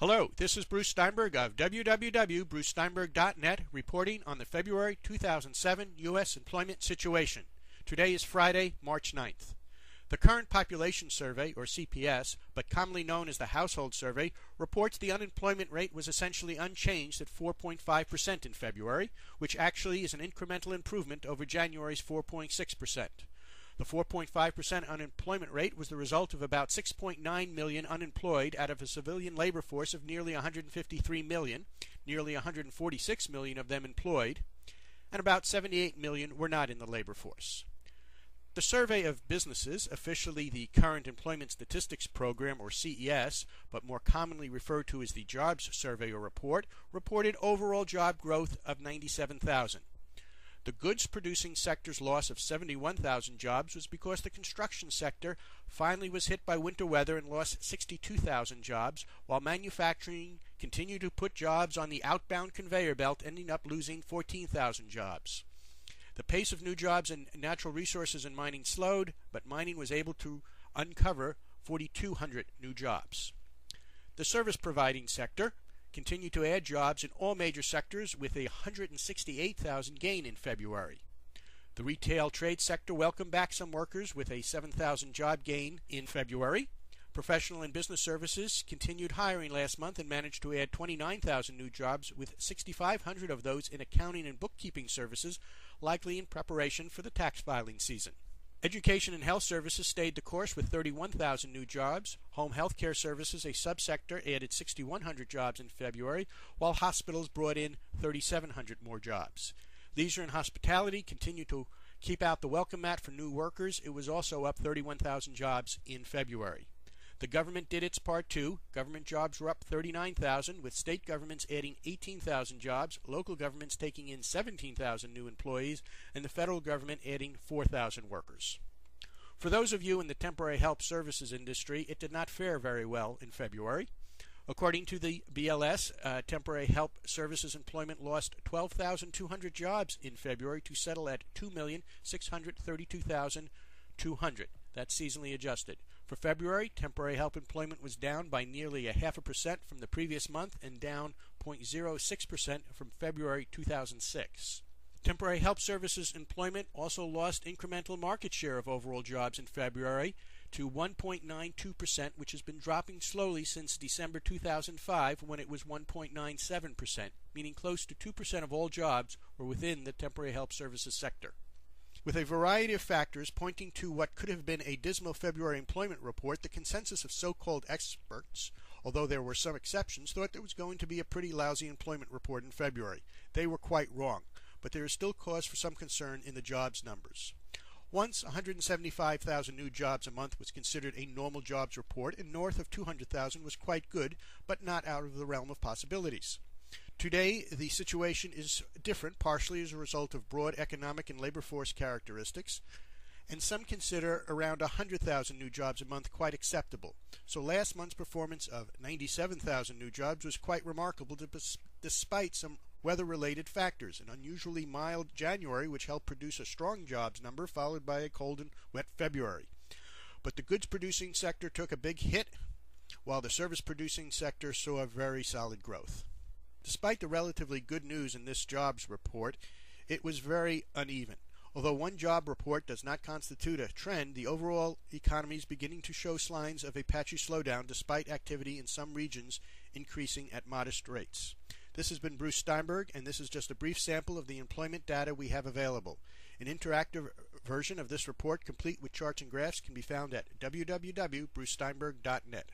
Hello, this is Bruce Steinberg of www.brucesteinberg.net reporting on the February 2007 U.S. employment situation. Today is Friday, March 9th. The Current Population Survey, or CPS, but commonly known as the Household Survey, reports the unemployment rate was essentially unchanged at 4.5% in February, which actually is an incremental improvement over January's 4.6%. The 4.5% unemployment rate was the result of about 6.9 million unemployed out of a civilian labor force of nearly 153 million, nearly 146 million of them employed, and about 78 million were not in the labor force. The Survey of Businesses, officially the Current Employment Statistics Program, or CES, but more commonly referred to as the Jobs Survey or Report, reported overall job growth of 97,000. The goods-producing sector's loss of 71,000 jobs was because the construction sector finally was hit by winter weather and lost 62,000 jobs, while manufacturing continued to put jobs on the outbound conveyor belt, ending up losing 14,000 jobs. The pace of new jobs in natural resources and mining slowed, but mining was able to uncover 4,200 new jobs. The service-providing sector continued to add jobs in all major sectors with a 168,000 gain in February. The retail trade sector welcomed back some workers with a 7,000 job gain in February. Professional and business services continued hiring last month and managed to add 29,000 new jobs, with 6,500 of those in accounting and bookkeeping services, likely in preparation for the tax filing season. Education and health services stayed the course with 31,000 new jobs. Home health care services, a subsector, added 6,100 jobs in February, while hospitals brought in 3,700 more jobs. Leisure and hospitality continued to keep out the welcome mat for new workers. It was also up 31,000 jobs in February. The government did its part too. Government jobs were up 39,000, with state governments adding 18,000 jobs, local governments taking in 17,000 new employees, and the federal government adding 4,000 workers. For those of you in the temporary help services industry, it did not fare very well in February. According to the BLS, temporary help services employment lost 12,200 jobs in February to settle at 2,632,200. That's seasonally adjusted. For February, temporary help employment was down by nearly 0.5% from the previous month and down 0.06% from February 2006. Temporary help services employment also lost incremental market share of overall jobs in February to 1.92%, which has been dropping slowly since December 2005, when it was 1.97%, meaning close to 2% of all jobs were within the temporary help services sector. With a variety of factors pointing to what could have been a dismal February employment report, the consensus of so-called experts, although there were some exceptions, thought there was going to be a pretty lousy employment report in February. They were quite wrong, but there is still cause for some concern in the jobs numbers. Once 175,000 new jobs a month was considered a normal jobs report, and north of 200,000 was quite good, but not out of the realm of possibilities. Today, the situation is different, partially as a result of broad economic and labor force characteristics, and some consider around 100,000 new jobs a month quite acceptable. So last month's performance of 97,000 new jobs was quite remarkable despite some weather-related factors, an unusually mild January which helped produce a strong jobs number, followed by a cold and wet February. But the goods-producing sector took a big hit, while the service-producing sector saw a very solid growth. Despite the relatively good news in this jobs report, it was very uneven. Although one job report does not constitute a trend, the overall economy is beginning to show signs of a patchy slowdown despite activity in some regions increasing at modest rates. This has been Bruce Steinberg, and this is just a brief sample of the employment data we have available. An interactive version of this report, complete with charts and graphs, can be found at www.brucesteinberg.net.